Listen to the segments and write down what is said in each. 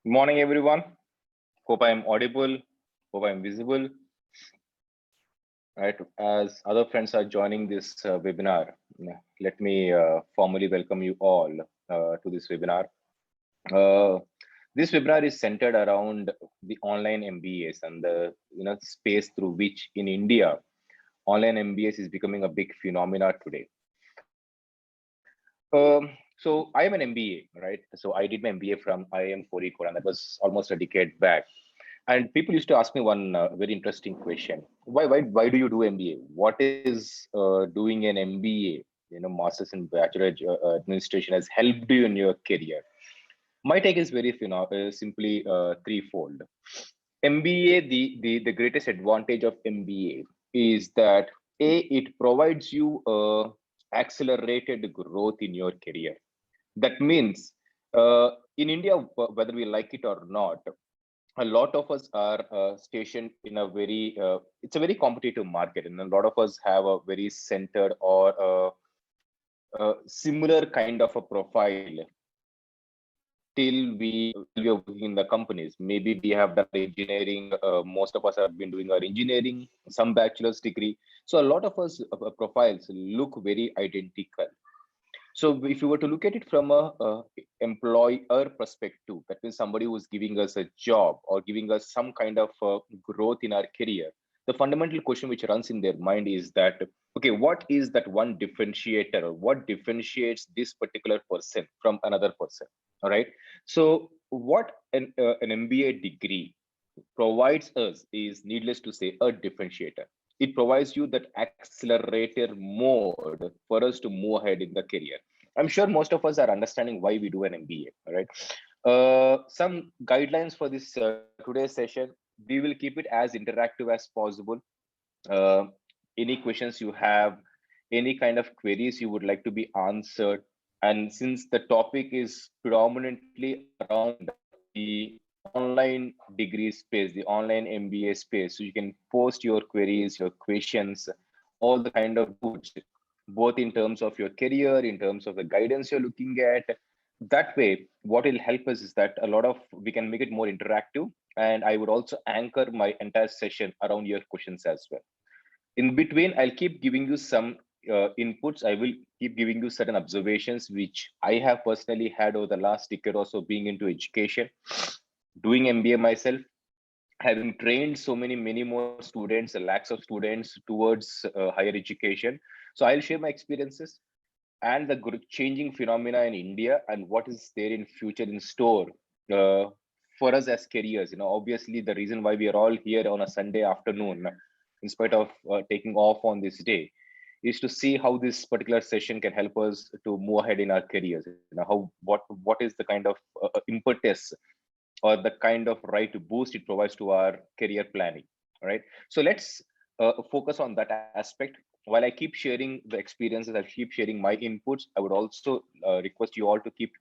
Good morning, everyone. Hope I am audible. Hope I am visible. Right, as other friends are joining this webinar, let me formally welcome you all to this webinar. Uh, this webinar is centered around the online MBAs and the space through which in India online MBAs is becoming a big phenomena today. So I am an MBA, right? So I did my MBA from IIM Kozhikode, and that was almost a decade back. And people used to ask me one very interesting question: Why do you do MBA? What is doing an MBA, Masters in Bachelor Administration, has helped you in your career? My take is very simply threefold. MBA, the greatest advantage of MBA is that it provides you accelerated growth in your career. That means in India, whether we like it or not, a lot of us are stationed in a very it's a very competitive market, and a lot of us have a very centered or similar kind of a profile till we are working in the companies. Maybe we have done engineering, most of us have been doing our engineering, some bachelor's degree, so a lot of us profiles look very identical. So if you were to look at it from a employer perspective, that means somebody who's giving us a job or giving us some kind of growth in our career, the fundamental question which runs in their mind is that, okay, what is that one differentiator, or what differentiates this particular person from another person? All right. So what an MBA degree provides us is, needless to say, a differentiator. It provides you that accelerator mode for us to move ahead in the career. I'm sure most of us are understanding why we do an MBA. All right. Some guidelines for this today's session. We will keep it as interactive as possible. Uh, any questions you have, any kind of queries you would like to be answered, and since the topic is predominantly around the online degree space, the online MBA space, so you can post your queries, your questions, all the kind of goods, both in terms of your career, in terms of the guidance you're looking at. That way, what will help us is that a lot of we can make it more interactive, and I would also anchor my entire session around your questions as well. In between, I'll keep giving you some inputs. I will keep giving you certain observations which I have personally had over the last decade or so, being into education, doing MBA myself, having trained so many more students, lakhs of students towards higher education. So I'll share my experiences and the changing phenomena in India, and what is there in future in store uh, for us as careers. Obviously, the reason why we are all here on a Sunday afternoon, in spite of taking off on this day, is to see how this particular session can help us to move ahead in our careers. How what is the kind of impetus or the kind of right to boost it provides to our career planning. All right. So let's focus on that aspect. While I keep sharing the experiences, I keep sharing my inputs, I would also request you all to keep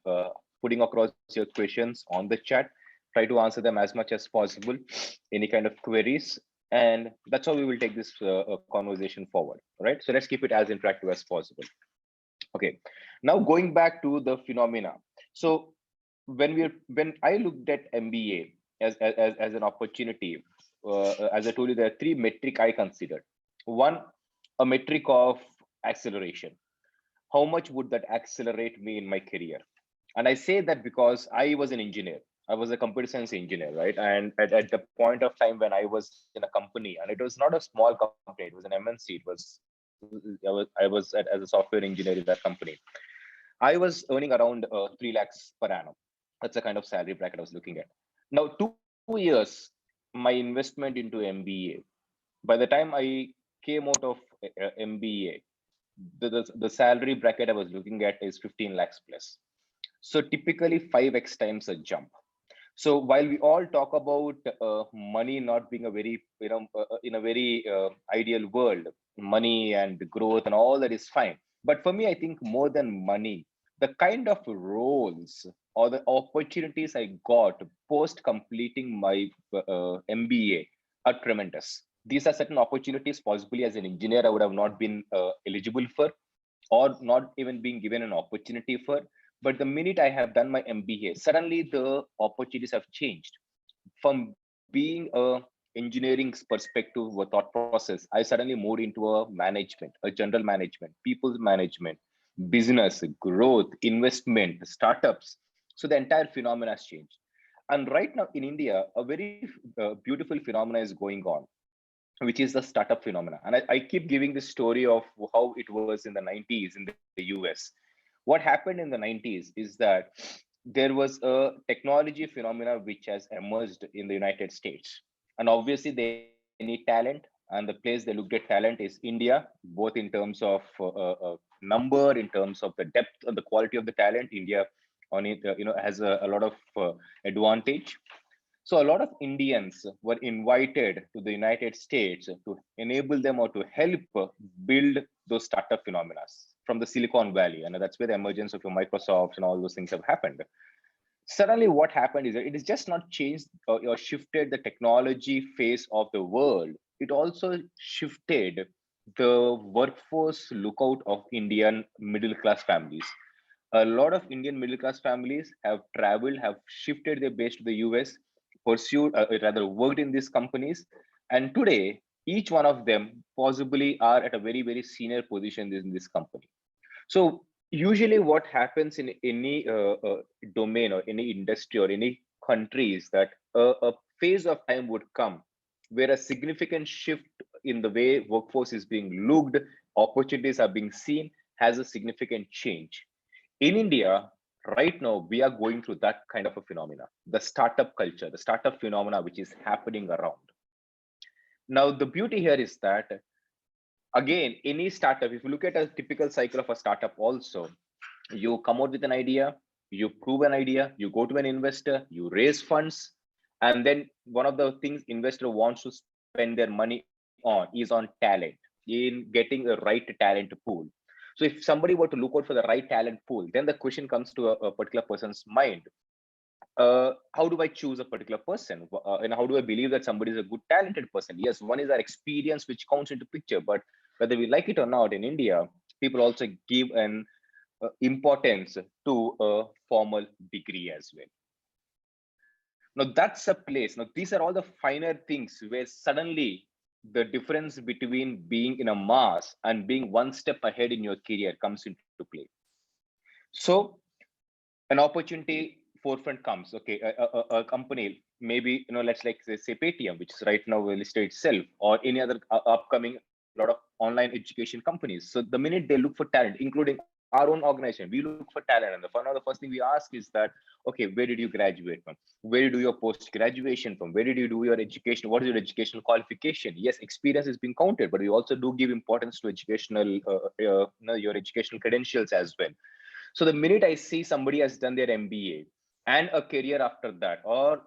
putting across your questions on the chat. Try to answer them as much as possible, any kind of queries. And that's how we will take this conversation forward. All right. So let's keep it as interactive as possible. Okay. Now going back to the phenomena. So when I looked at MBA as an opportunity, as I told you, there are three metric I considered. One, a metric of acceleration. How much would that accelerate me in my career? And I say that because I was an engineer. I was a computer science engineer, right? And at the point of time when I was in a company, and it was not a small company, it was an MNC. I was as a software engineer in that company. I was earning around 3 lakhs per annum. That's the kind of salary bracket I was looking at. Now, 2 years, my investment into MBA, by the time I came out of MBA, the salary bracket I was looking at is 15 lakhs plus. So typically 5x times a jump. So while we all talk about money not being a very, in a very ideal world, money and growth and all that is fine. But for me, I think more than money, the kind of roles or the opportunities I got post completing my MBA are tremendous. These are certain opportunities possibly as an engineer I would have not been eligible for, or not even being given an opportunity for. But the minute I have done my MBA, suddenly the opportunities have changed. From being a engineering perspective or thought process, I suddenly moved into a management, a general management, people's management, business, growth, investment, startups. So the entire phenomena has changed. And right now in India, a very beautiful phenomena is going on, which is the startup phenomena. And I keep giving this story of how it was in the 90s in the US. What happened in the 90s is that there was a technology phenomena which has emerged in the United States. And obviously, they need talent. And the place they looked at talent is India, both in terms of number, in terms of the depth and the quality of the talent. India on it, has a lot of advantage. So a lot of Indians were invited to the United States to enable them or to help build those startup phenomena from the Silicon Valley. And that's where the emergence of your Microsoft and all those things have happened. Suddenly, what happened is that it has just not changed or shifted the technology phase of the world. It also shifted the workforce lookout of Indian middle class families. A lot of Indian middle class families have traveled, have shifted their base to the US, pursued, rather worked in these companies. And today, each one of them possibly are at a very, very senior position in this company. So usually what happens in any domain or any industry or any country is that a phase of time would come where a significant shift in the way workforce is being looked, opportunities are being seen, has a significant change. In India, right now, we are going through that kind of a phenomena, the startup culture, the startup phenomena, which is happening around. Now, the beauty here is that, again, any startup, if you look at a typical cycle of a startup also, you come out with an idea, you prove an idea, you go to an investor, you raise funds, and then one of the things investor wants to spend their money on is on talent, in getting a right talent pool. So if somebody were to look out for the right talent pool, then the question comes to a particular person's mind. How do I choose a particular person? And how do I believe that somebody is a good, talented person? Yes, one is our experience, which counts into picture, but whether we like it or not, in India, people also give an importance to a formal degree as well. Now that's a place. Now these are all the finer things where suddenly the difference between being in a mass and being one step ahead in your career comes into play. So an opportunity forefront comes. Okay, a company, maybe, let's like say Paytm, which is right now listed itself, or any other upcoming lot of online education companies. So the minute they look for talent, including our own organization, we look for talent, and the first thing we ask is that, okay, where did you graduate from? Where did you do your post graduation from? Where did you do your education? What is your educational qualification? Yes, experience is being counted, but we also do give importance to educational your educational credentials as well. So the minute I see somebody has done their MBA and a career after that, or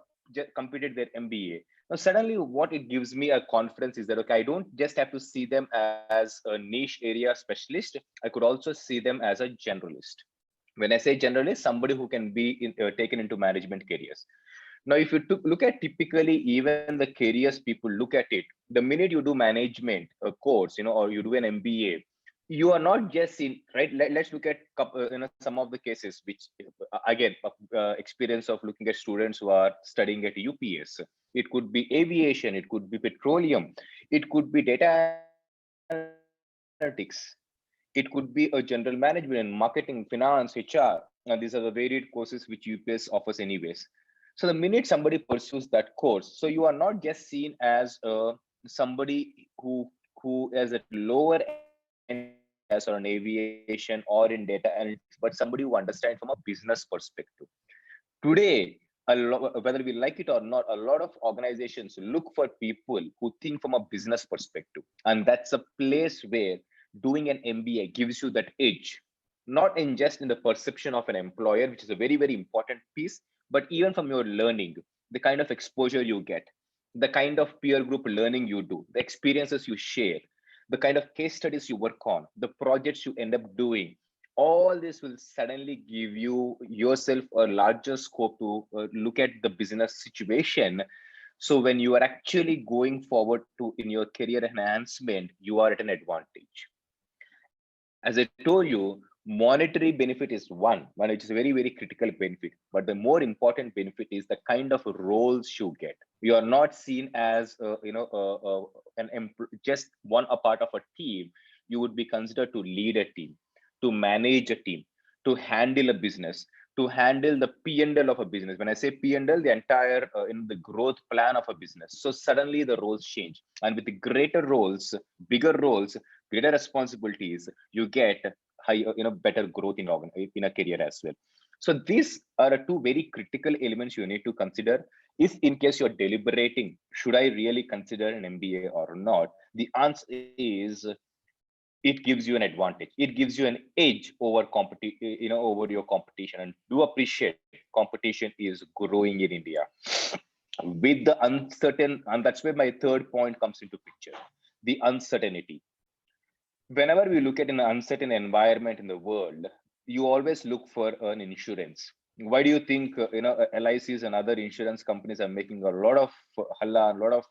completed their MBA, now suddenly what it gives me a confidence is that, okay, I don't just have to see them as a niche area specialist. I could also see them as a generalist. When I say generalist, somebody who can be taken into management careers. Now, if you look at typically even the careers people look at it, the minute you do management a course, or you do an MBA, you are not just in right. Let's look at some of the cases, which again experience of looking at students who are studying at UPS. It could be aviation, it could be petroleum, it could be data analytics, it could be a general management in marketing, finance, HR. These are the varied courses which UPS offers anyways. So the minute somebody pursues that course, so you are not just seen as somebody who is at lower end in oil and gas or in aviation or in data analytics, but somebody who understands from a business perspective. Today, whether we like it or not, a lot of organizations look for people who think from a business perspective, and that's a place where doing an MBA gives you that edge, not in just in the perception of an employer, which is a very, very important piece, but even from your learning, the kind of exposure you get, the kind of peer group learning you do, the experiences you share, the kind of case studies you work on, the projects you end up doing. All this will suddenly give you yourself a larger scope to look at the business situation. So when you are actually going forward to in your career enhancement, you are at an advantage. As I told you, Monetary benefit is one, which is a very, very critical benefit. But the more important benefit is the kind of roles you get. You are not seen as, just one a part of a team. You would be considered to lead a team, to manage a team, to handle a business, to handle the P&L of a business. When I say P&L, the entire in the growth plan of a business. So suddenly the roles change, and with the greater roles, bigger roles, greater responsibilities, you get higher, better growth in a career as well. So these are two very critical elements you need to consider. If in case you're deliberating, should I really consider an MBA or not? The answer is, it gives you an advantage. It gives you an edge over over your competition. And do appreciate, competition is growing in India with the uncertain, and that's where my third point comes into picture: the uncertainty. Whenever we look at an uncertain environment in the world, you always look for an insurance. Why do you think LICs and other insurance companies are making a lot of halla, a lot of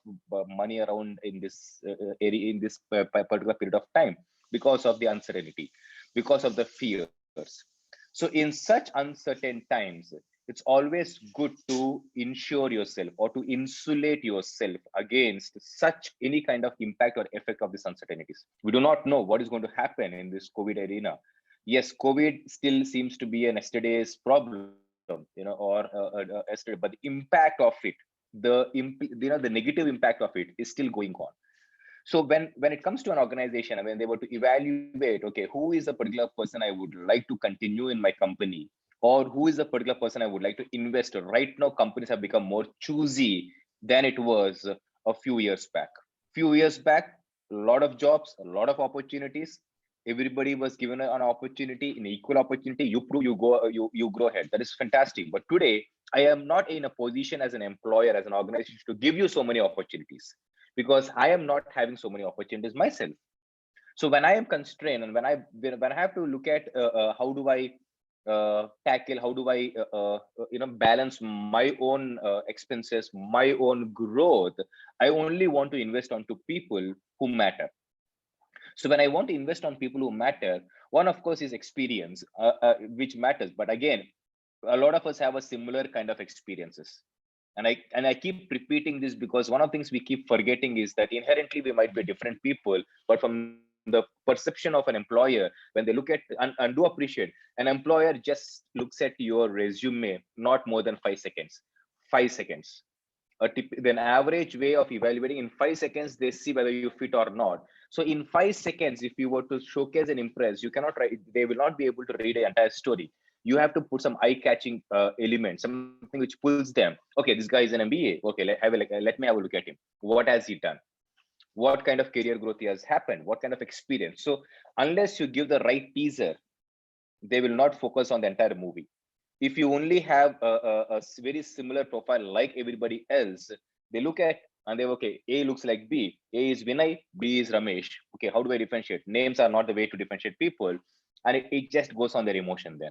money around in this area, in this particular period of time? Because of the uncertainty, because of the fears. So in such uncertain times, it's always good to insure yourself or to insulate yourself against such any kind of impact or effect of these uncertainties. We do not know what is going to happen in this COVID arena. Yes, COVID still seems to be an yesterday's problem, or yesterday, but the impact of it, the negative impact of it is still going on. So when it comes to an organization, when they were to evaluate, okay, who is a particular person I would like to continue in my company, or who is a particular person I would like to invest? Right now, companies have become more choosy than it was a few years back. Few years back, a lot of jobs, a lot of opportunities. Everybody was given an opportunity, an equal opportunity. You prove, you go, you grow ahead. That is fantastic. But today, I am not in a position as an employer, as an organization, to give you so many opportunities, because I am not having so many opportunities myself. So when I am constrained, and when I have to look at how do I tackle, how do I balance my own expenses, my own growth, I only want to invest onto people who matter. So when I want to invest on people who matter, one of course is experience, which matters. But again, a lot of us have a similar kind of experiences. And I keep repeating this because one of the things we keep forgetting is that inherently we might be different people, but from the perception of an employer, when they look at and do appreciate, an employer just looks at your resume not more than 5 seconds. 5 seconds. Then average way of evaluating, in 5 seconds they see whether you fit or not. So in 5 seconds, if you were to showcase and impress, you cannot write, they will not be able to read the entire story. You have to put some eye-catching element, something which pulls them. Okay, this guy is an MBA. Okay, let me have a look at him. What has he done? What kind of career growth he has happened? What kind of experience? So unless you give the right teaser, they will not focus on the entire movie. If you only have a very similar profile like everybody else, they look at and they, okay, A looks like B. A is Vinay, B is Ramesh. Okay, how do I differentiate? Names are not the way to differentiate people, and it just goes on their emotion then.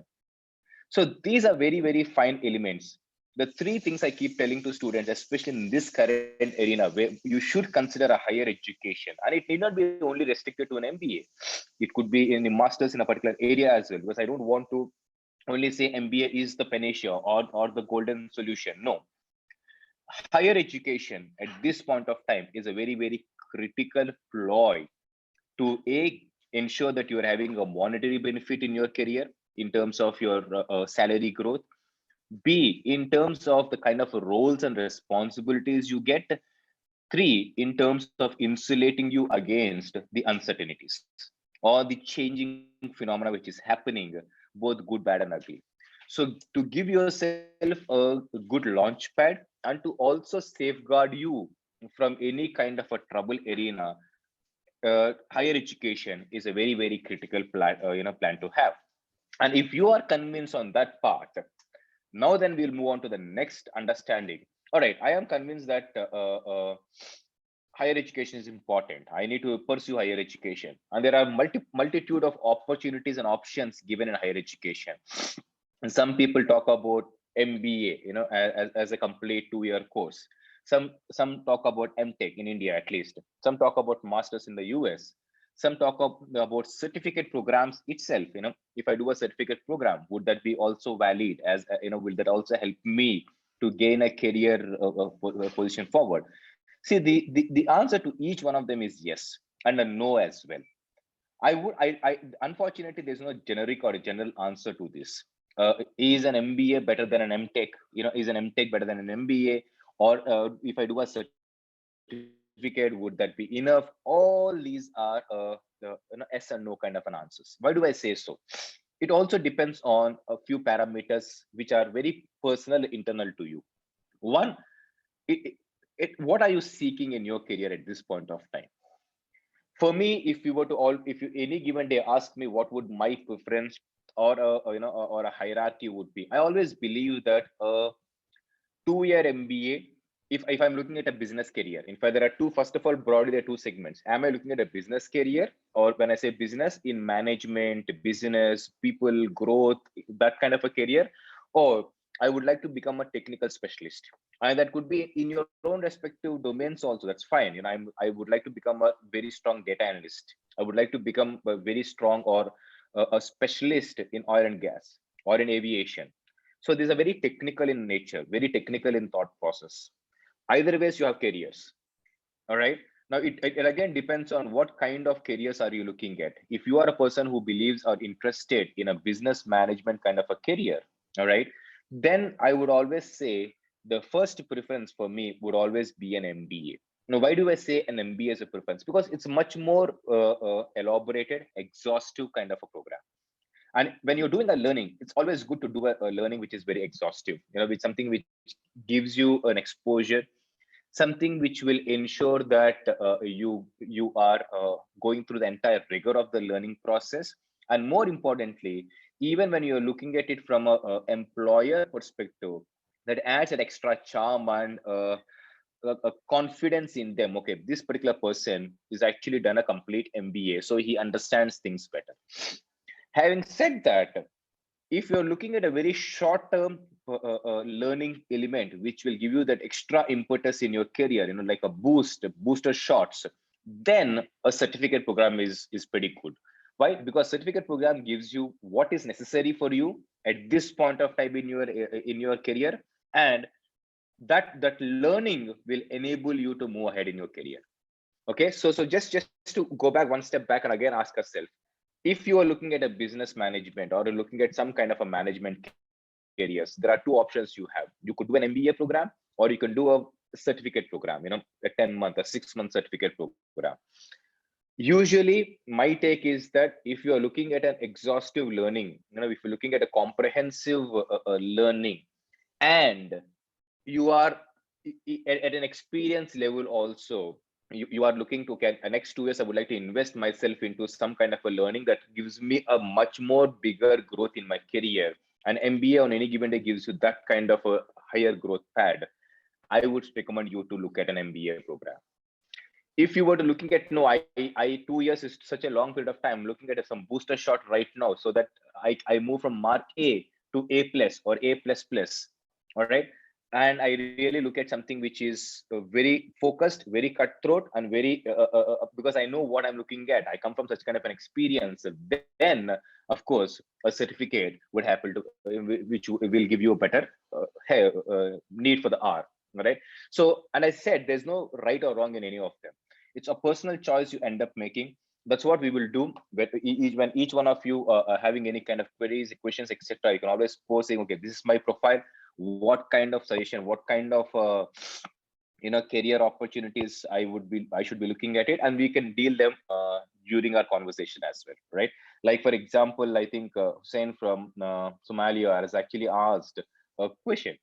So these are very, very fine elements. The three things I keep telling to students, especially in this current arena, where you should consider a higher education, and it need not be only restricted to an MBA. It could be in the master's in a particular area as well, because I don't want to only say MBA is the panacea or the golden solution. No, higher education at this point of time is a very, very critical ploy to ensure that you're having a monetary benefit in your career in terms of your salary growth. B, in terms of the kind of roles and responsibilities you get. Three, in terms of insulating you against the uncertainties or the changing phenomena which is happening, both good, bad, and ugly. So to give yourself a good launch pad and to also safeguard you from any kind of a trouble arena, higher education is a very, very critical plan, plan to have. And if you are convinced on that part, now then we'll move on to the next understanding. All right, I am convinced that higher education is important. I need to pursue higher education, and there are multitude of opportunities and options given in higher education. And some people talk about MBA, as a complete 2-year course. Some talk about MTech in India, at least. Some talk about masters in the US. Some talk about certificate programs itself. If I do a certificate program, would that be also valid? As will that also help me to gain a career position forward? See, the answer to each one of them is yes and a no as well. I unfortunately, there's no generic or a general answer to this. Is an MBA better than an MTech? Is an MTech better than an MBA? Or if I do a certificate, would that be enough? All these are yes and no kind of an answers. Why do I say so? It also depends on a few parameters which are very personal, internal to you. One, what are you seeking in your career at this point of time? For me, if you any given day ask me what would my preference or or a hierarchy would be, I always believe that a 2-year MBA, if I'm looking at a business career, in fact, there are two, first of all, broadly, there are two segments. Am I looking at a business career, or when I say business, in management, business, people, growth, that kind of a career, or I would like to become a technical specialist, and that could be in your own respective domains also. That's fine. I would like to become a very strong data analyst. I would like to become a very strong or a specialist in oil and gas or in aviation. So these are very technical in nature, very technical in thought process. Either ways, you have careers. All right. Now, it again depends on what kind of careers are you looking at. If you are a person who believes or interested in a business management kind of a career, all right, then I would always say the first preference for me would always be an MBA. Now, why do I say an MBA as a preference? Because it's much more elaborated, exhaustive kind of a program. And when you're doing a learning, it's always good to do a learning which is very exhaustive, with something which gives you an exposure, something which will ensure that you are going through the entire rigor of the learning process. And more importantly, even when you're looking at it from a employer perspective, that adds an extra charm and a confidence in them. Okay, this particular person is actually done a complete MBA, so he understands things better. Having said that, if you're looking at a very short term learning element which will give you that extra impetus in your career, like a booster shots, then a certificate program is pretty good. Why? Because certificate program gives you what is necessary for you at this point of time in your career, and that learning will enable you to move ahead in your career. Okay, so just to go back one step back and again ask ourselves, if you are looking at a business management or looking at some kind of a management careers, there are two options you have. You could do an MBA program, or you can do a certificate program, a 10-month, a 6-month certificate program. Usually, my take is that if you are looking at an exhaustive learning, if you're looking at a comprehensive learning, and you are at an experience level also, you are looking to get next 2 years, I would like to invest myself into some kind of a learning that gives me a much more bigger growth in my career. An MBA on any given day gives you that kind of a higher growth pad. I would recommend you to look at an MBA program. If you were to looking at, no, I 2 years is such a long period of time, I'm looking at some booster shot right now, so that I move from mark A to A plus or A plus plus. All right. And I really look at something which is very focused, very cutthroat, and very because I know what I'm looking at. I come from such kind of an experience. Then, of course, a certificate would happen to which will give you a better need for the R. Right. So, and I said there's no right or wrong in any of them. It's a personal choice you end up making. That's what we will do. When each one of you are having any kind of queries, questions, etc., you can always post saying, okay, this is my profile. What kind of suggestion, what kind of career opportunities I should be looking at it, and we can deal them during our conversation as well, right? Like, for example, I think Hussein from Somalia has actually asked a question.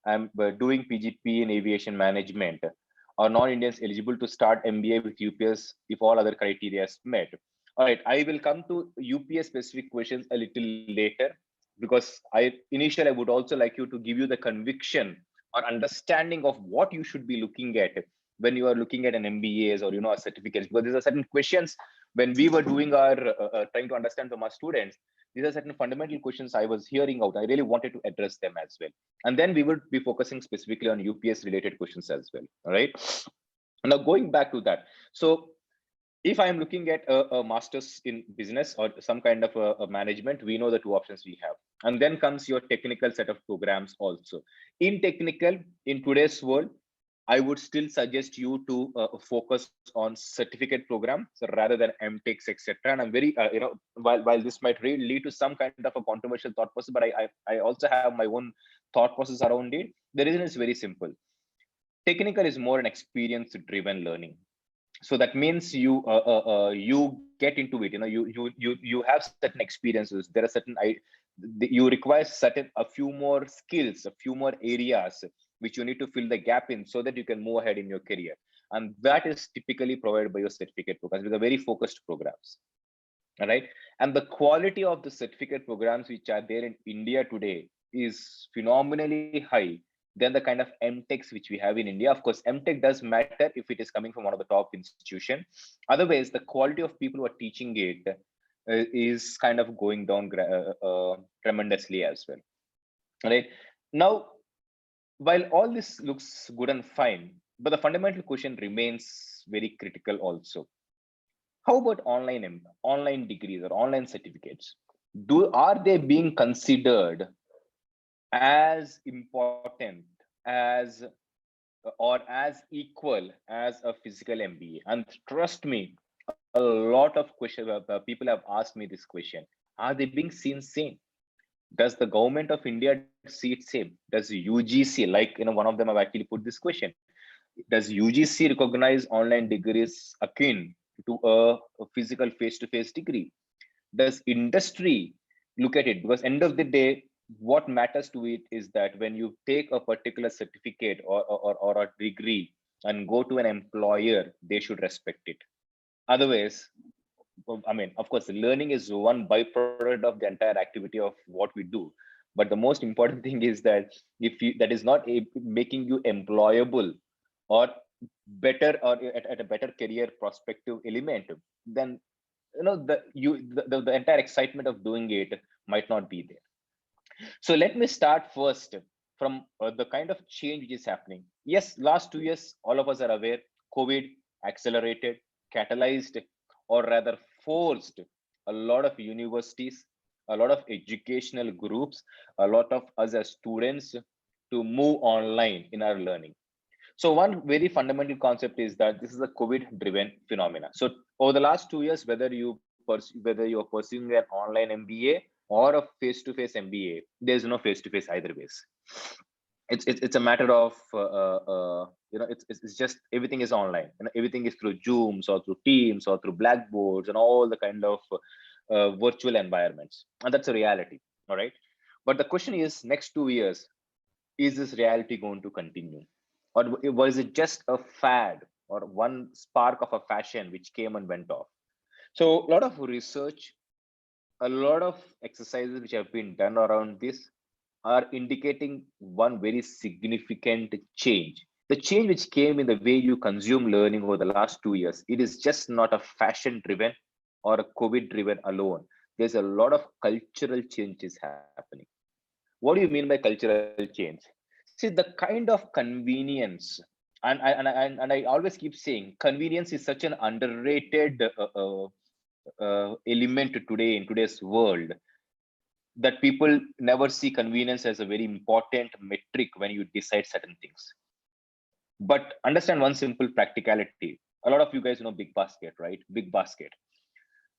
I'm doing PGP in aviation management. Are non-Indians eligible to start MBA with UPS if all other criteria is met? All right, I will come to UPS specific questions a little later, because initially I would also like you to give you the conviction or understanding of what you should be looking at when you are looking at an MBAs or a certificates, because these are certain questions when we were doing our trying to understand from our students. These are certain fundamental questions I was hearing out. I really wanted to address them as well. And then we would be focusing specifically on UPS related questions as well. All right. Now, going back to that. So If I'm looking at a master's in business or some kind of a management, we know the two options we have. And then comes your technical set of programs also. In technical, in today's world, I would still suggest you to focus on certificate programs rather than MTechs, etc. And I'm very, while this might lead to some kind of a controversial thought process, but I also have my own thought process around it. The reason is very simple. Technical is more an experience-driven learning. So that means you get into it. You have certain experiences. There are certain you require a few more skills, a few more areas which you need to fill the gap in so that you can move ahead in your career, and that is typically provided by your certificate programs with a very focused programs. All right, and the quality of the certificate programs which are there in India today is phenomenally high than the kind of MTechs which we have in India. Of course, MTech does matter if it is coming from one of the top institution. Otherwise, the quality of people who are teaching it is kind of going down tremendously as well. All right. Now, while all this looks good and fine, but the fundamental question remains very critical also. How about online degrees or online certificates? Are they being considered as important as or as equal as a physical MBA? And trust me, a lot of people have asked me this question. Are they being seen same? Does the government of India see it same? Does UGC, like one of them have actually put this question, does UGC recognize online degrees akin to a physical face-to-face degree? Does industry look at it? Because end of the day, what matters to it is that when you take a particular certificate or a degree and go to an employer, they should respect it. Otherwise, I mean, of course, learning is one byproduct of the entire activity of what we do. But the most important thing is that if you that is not making you employable or better or at a better career prospective element, then the entire excitement of doing it might not be there. So let me start first from the kind of change which is happening. Yes, last 2 years, all of us are aware, COVID accelerated, catalyzed, or rather forced a lot of universities, a lot of educational groups, a lot of us as students to move online in our learning. So one very fundamental concept is that this is a COVID-driven phenomena. So over the last 2 years, whether you're pursuing an online MBA or a face-to-face MBA, there's no face-to-face either ways. It's a matter of it's just everything is online, and everything is through Zooms or through Teams or through Blackboards and all the kind of virtual environments, and that's a reality. All right, but the question is, next 2 years, is this reality going to continue, or was it just a fad or one spark of a fashion which came and went off? So a lot of research, a lot of exercises which have been done around this are indicating one very significant change. The change which came in the way you consume learning over the last 2 years, it is just not a fashion driven or a COVID driven alone. There's a lot of cultural changes happening. What do you mean by cultural change? See, the kind of convenience, and I always keep saying convenience is such an underrated element today in today's world, that people never see convenience as a very important metric when you decide certain things. But understand one simple practicality. A lot of you guys know Big Basket, right? Big Basket.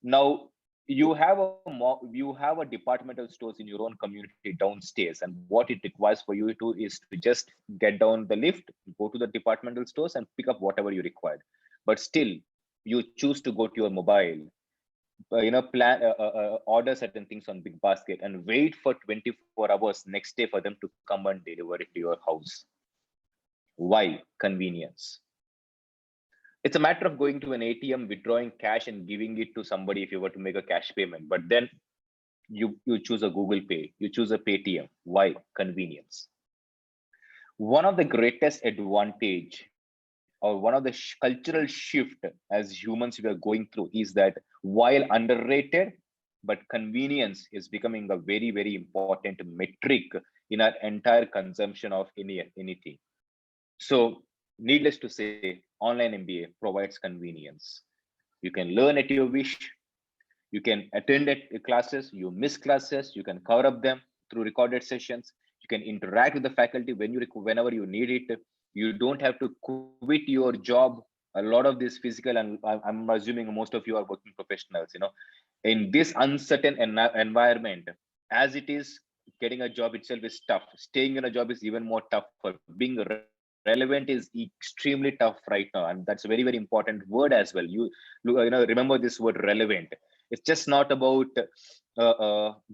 Now you have a departmental stores in your own community downstairs, and what it requires for you to is to just get down the lift, go to the departmental stores and pick up whatever you required. But still, you choose to go to your mobile, plan order certain things on Big Basket and wait for 24 hours next day for them to come and deliver it to your house. Why? Convenience. It's a matter of going to an ATM, withdrawing cash and giving it to somebody if you were to make a cash payment. But then you choose a Google Pay, you choose a Paytm. Why? Convenience. One of the greatest advantage or one of the cultural shift as humans we are going through is that while underrated, but convenience is becoming a very, very important metric in our entire consumption of anything. So needless to say, online MBA provides convenience. You can learn at your wish. You can attend at classes, you miss classes, you can cover up them through recorded sessions. You can interact with the faculty whenever you need it. You don't have to quit your job. A lot of this physical, and I'm assuming most of you are working professionals, in this uncertain environment, as it is, getting a job itself is tough. Staying in a job is even more tougher. Being relevant is extremely tough right now, and that's a very, very important word as well. Remember this word relevant. It's just not about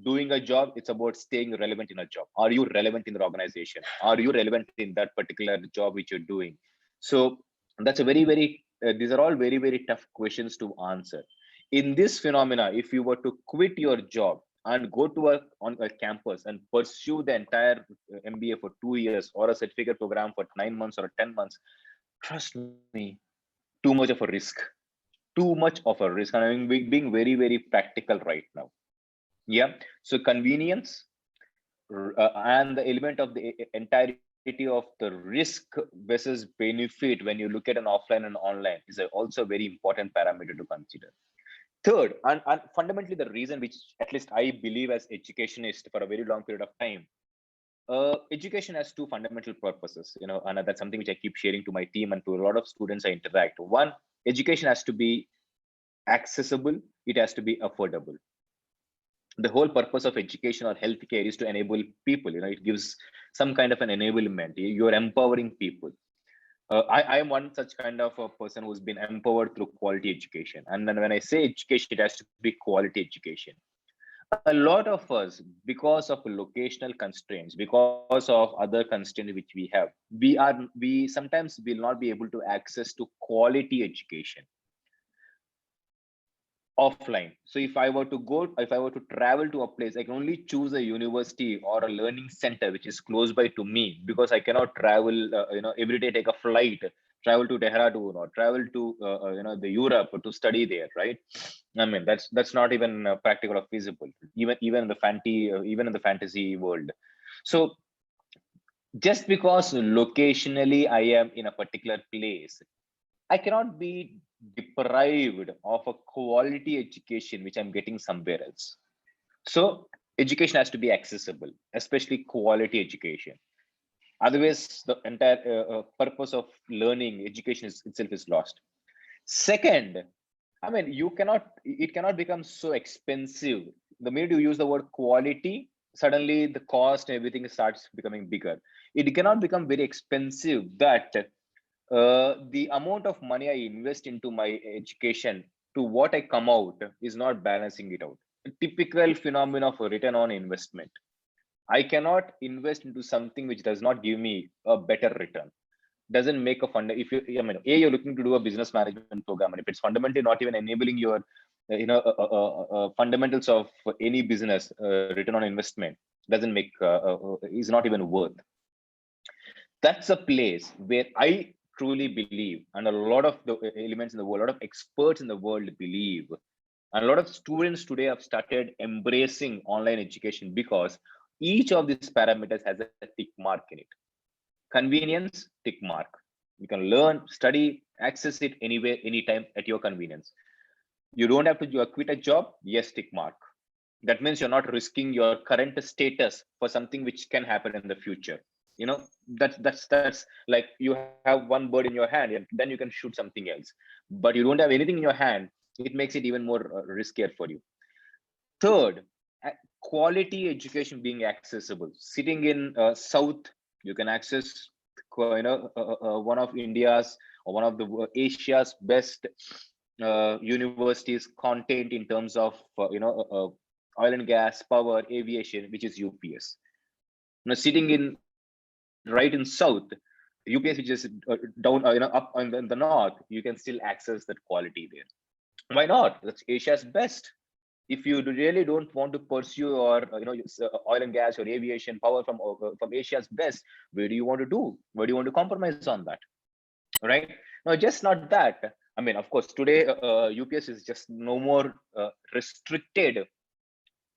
doing a job. It's about staying relevant in a job. Are you relevant in the organization? Are you relevant in that particular job which you're doing? So that's a very, very these are all very, very tough questions to answer. In this phenomena, if you were to quit your job and go to on a campus and pursue the entire MBA for 2 years, or a certificate program for 9 months or 10 months, trust me, too much of a risk. Too much of a risk. And I'm being very, very practical right now. Yeah. So convenience and the element of the entirety of the risk versus benefit when you look at an offline and online is also a very important parameter to consider. Third, and fundamentally the reason which at least I believe as educationist for a very long period of time, education has two fundamental purposes, and that's something which I keep sharing to my team and to a lot of students I interact. One, education has to be accessible, it has to be affordable. The whole purpose of education or healthcare is to enable people. It gives some kind of an enablement. You're empowering people. I am one such kind of a person who's been empowered through quality education. And then when I say education, it has to be quality education. A lot of us, because of locational constraints, because of other constraints which we have, we sometimes will not be able to access to quality education offline. So if I were to travel to a place, I can only choose a university or a learning center which is close by to me, because I cannot travel every day, take a flight, travel to Dehradun or travel to the Europe to study there, right? I mean, that's not even practical or feasible, even in the fantasy world. So just because locationally I am in a particular place, I cannot be deprived of a quality education which I'm getting somewhere else. So education has to be accessible, especially quality education. Otherwise, the entire purpose of learning education itself is lost. Second, I mean, it cannot become so expensive. The minute you use the word quality, suddenly the cost and everything starts becoming bigger. It cannot become very expensive that the amount of money I invest into my education to what I come out is not balancing it out. A typical phenomenon of a return on investment. I cannot invest into something which does not give me a better return. Doesn't make a fund. If you, I mean, you're looking to do a business management program, and if it's fundamentally not even enabling your, fundamentals of any business, return on investment doesn't make, is not even worth. That's a place where I truly believe, and a lot of the elements in the world, a lot of experts in the world believe, and a lot of students today have started embracing online education because each of these parameters has a tick mark in it. Convenience, tick mark. You can learn, study, access it anywhere, anytime at your convenience. You don't have to quit a job. Yes, tick mark. That means you're not risking your current status for something which can happen in the future. That's like you have one bird in your hand, and then you can shoot something else, but you don't have anything in your hand. It makes it even more riskier for you. Third, quality education being accessible. Sitting in South, you can access one of India's or one of the Asia's best universities content in terms of oil and gas, power, aviation, which is UPS. Sitting in right in South, UPS, which is down up in the north, you can still access that quality there. Why not? That's Asia's best. If you really don't want to pursue or oil and gas or aviation power from Asia's best, where do you want to do? Where do you want to compromise on that? Right now, just not that. I mean, of course, today UPS is just no more restricted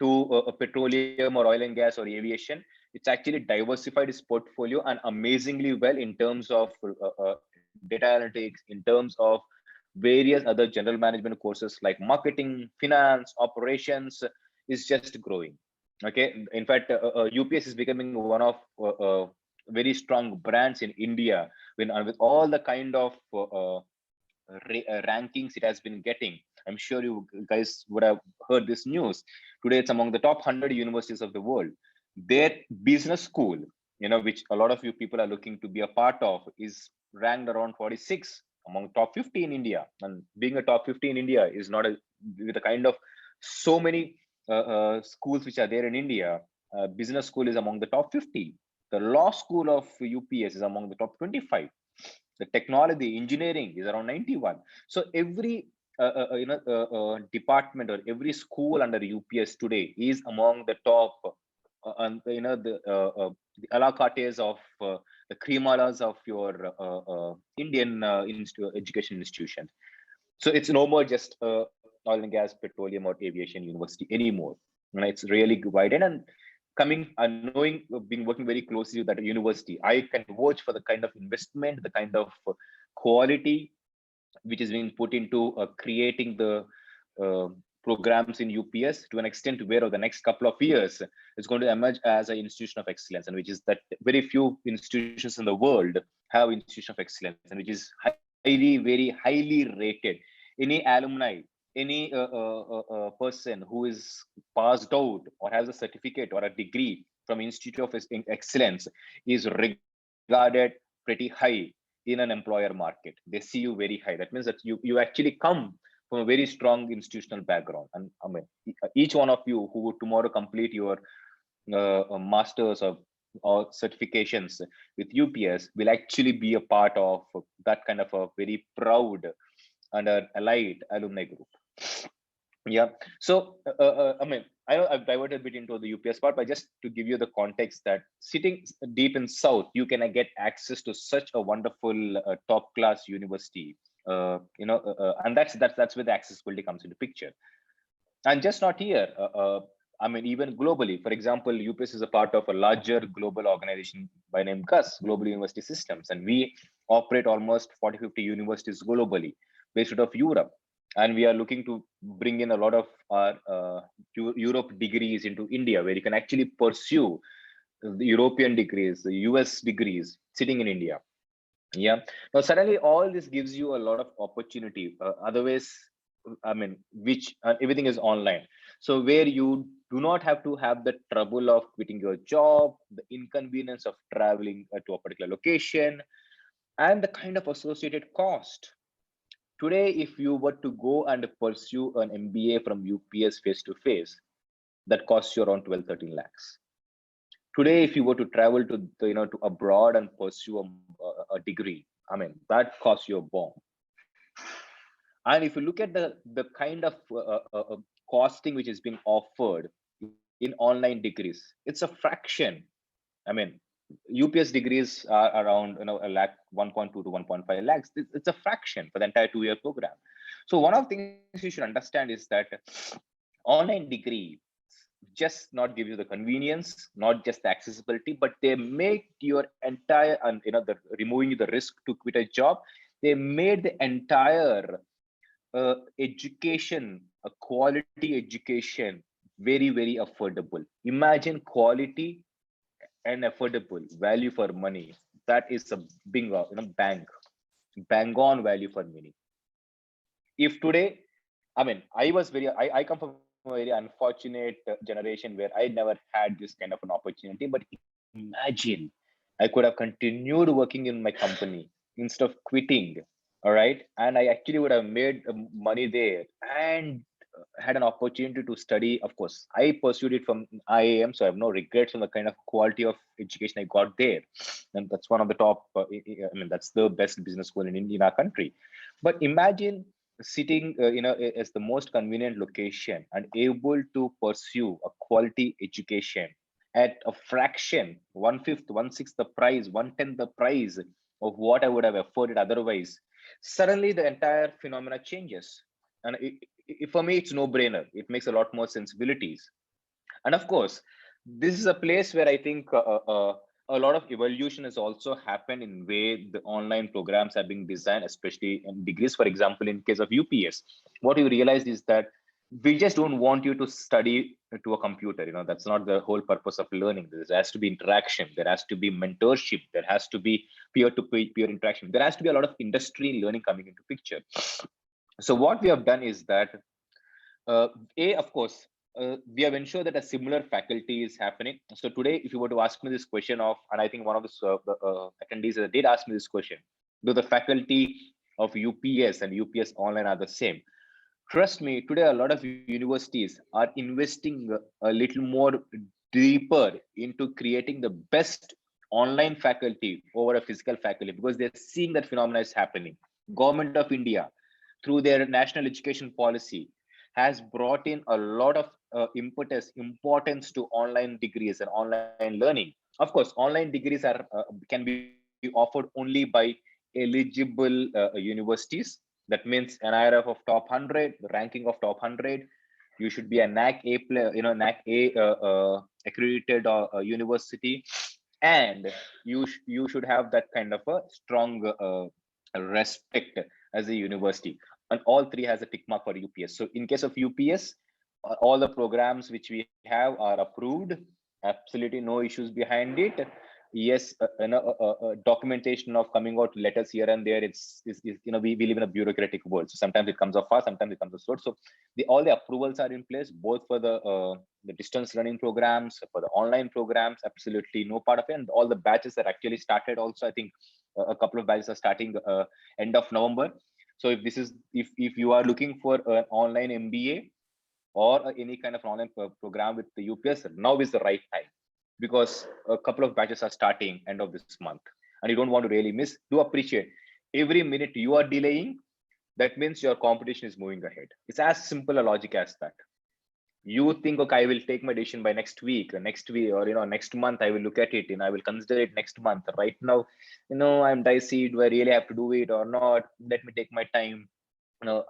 to petroleum or oil and gas or aviation. It's actually diversified its portfolio and amazingly well in terms of data analytics, in terms of various other general management courses like marketing, finance, operations is just growing. Okay, in fact, UPS is becoming one of very strong brands in India with all the kind of rankings it has been getting. I'm sure you guys would have heard this news. Today, it's among the top 100 universities of the world. Their business school, which a lot of you people are looking to be a part of, is ranked around 46 among top 50 in India. And being a top 50 in India is not with the kind of so many schools which are there in India. Business school is among the top 50. The law school of UPS is among the top 25. The technology engineering is around 91. So every department or every school under UPS today is among the top and the a la cartes of the cremalas of your Indian education institutions. So it's no more just oil and gas, petroleum, or aviation university anymore. And it's really widened. And coming and knowing, been working very closely with that university, I can vouch for the kind of investment, the kind of quality which is being put into creating the programs in UPS to an extent where over the next couple of years it's going to emerge as an institution of excellence, and which is that very few institutions in the world have institution of excellence, and which is very highly rated. Any alumni, any person who is passed out or has a certificate or a degree from Institute of Excellence is regarded pretty high in an employer market. They see you very high. That means that you actually come from a very strong institutional background. And I mean, each one of you who would tomorrow complete your masters or certifications with UPS will actually be a part of that kind of a very proud and an elite alumni group. Yeah. So, I mean, I know I've diverted a bit into the UPS part, but just to give you the context that sitting deep in South, you can get access to such a wonderful top class university. And that's where the accessibility comes into picture. And just not here. I mean, even globally, for example, UPS is a part of a larger global organization by name GUS, Global University Systems, and we operate almost 40-50 universities globally, based out of Europe. And we are looking to bring in a lot of our Europe degrees into India, where you can actually pursue the European degrees, the US degrees, sitting in India. Yeah. Now, suddenly, all this gives you a lot of opportunity. Otherwise, I mean, which everything is online. So where you do not have to have the trouble of quitting your job, the inconvenience of traveling to a particular location, and the kind of associated cost. Today, if you were to go and pursue an MBA from UPS face to face, that costs you around 12, 13 lakhs. Today, if you were to travel to to abroad and pursue a degree, I mean, that costs you a bomb. And if you look at the kind of costing which is being offered in online degrees, it's a fraction. I mean, UPS degrees are around a lakh, 1.2 to 1.5 lakhs. It's a fraction for the entire 2-year program. So one of the things you should understand is that online degree just not give you the convenience, not just the accessibility, but they make your entire and the removing the risk to quit a job. They made the entire education, a quality education, very affordable. Imagine quality and affordable value for money. That is a bingo, bang on value for money. If today, I mean, I come from a very unfortunate generation where I never had this kind of an opportunity. But imagine I could have continued working in my company instead of quitting. All right. And I actually would have made money there and had an opportunity to study. Of course, I pursued it from IIM, so I have no regrets on the kind of quality of education I got there. And that's one of the top, I mean, that's the best business school in our country. But imagine sitting as the most convenient location and able to pursue a quality education at a fraction, 1/5, 1/6 the price, 1/10 the price of what I would have afforded otherwise. Suddenly the entire phenomena changes. And for me, it's no brainer. It makes a lot more sensibilities. And of course, this is a place where I think a lot of evolution has also happened in way the online programs are being designed, especially in degrees. For example, in case of UPS, what you realize is that we just don't want you to study to a computer. That's not the whole purpose of learning. There has to be interaction. There has to be mentorship. There has to be peer-to-peer interaction. There has to be a lot of industry learning coming into picture. So what we have done is that of course, we have ensured that a similar faculty is happening. So today, if you were to ask me this question and I think one of the attendees did ask me this question, do the faculty of UPS and UPS online are the same? Trust me, today a lot of universities are investing a little more deeper into creating the best online faculty over a physical faculty, because they're seeing that phenomena is happening. Government of India, through their national education policy, has brought in a lot of importance to online degrees and online learning. Of course, online degrees can be offered only by eligible universities. That means NIRF of top 100, the ranking of top 100. You should be a NAC accredited university, and you should have that kind of a strong respect as a university. And all three has a tick mark for UPS. So in case of UPS, all the programs which we have are approved. Absolutely no issues behind it. Yes, documentation of coming out letters here and there. We live in a bureaucratic world. So sometimes it comes off fast, sometimes it comes off slow. So all the approvals are in place, both for the distance learning programs, for the online programs. Absolutely no part of it. And all the batches are actually started. Also, I think a couple of batches are starting end of November. So if you are looking for an online MBA or any kind of online program with the UPS, now is the right time, because a couple of batches are starting end of this month, and you don't want to really miss. Do appreciate every minute you are delaying. That means your competition is moving ahead. It's as simple a logic as that. You think, okay, I will take my decision by next week or next month. I will look at it and I will consider it next month. Right now, I'm dicey. Do I really have to do it or not? Let me take my time.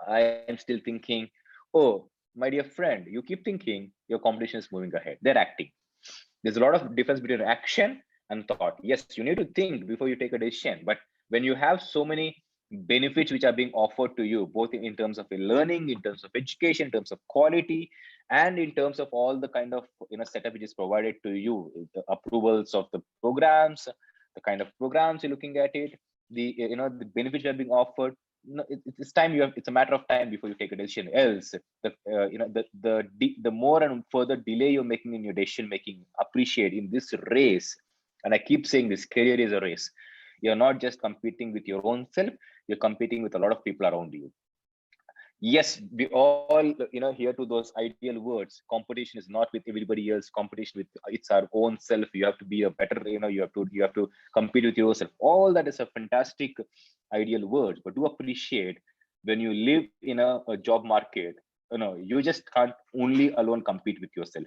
I am still thinking. Oh, my dear friend, you keep thinking, your competition is moving ahead. They're acting. There's a lot of difference between action and thought. Yes, you need to think before you take a decision. But when you have so many benefits which are being offered to you, both in terms of learning, in terms of education, in terms of quality, and in terms of all the kind of setup which is provided to you, the approvals of the programs, the kind of programs you're looking at it, the benefits that are being offered. It's time it's a matter of time before you take a decision. Else, the more and further delay you're making in your decision making, appreciate in this race. And I keep saying this: career is a race. You're not just competing with your own self; you're competing with a lot of people around you. Yes, we all hear to those ideal words. Competition is not with everybody else. Competition with it's our own self. You have to be a better. You have to compete with yourself. All that is a fantastic ideal words, but do appreciate when you live in a job market. You just can't only alone compete with yourself.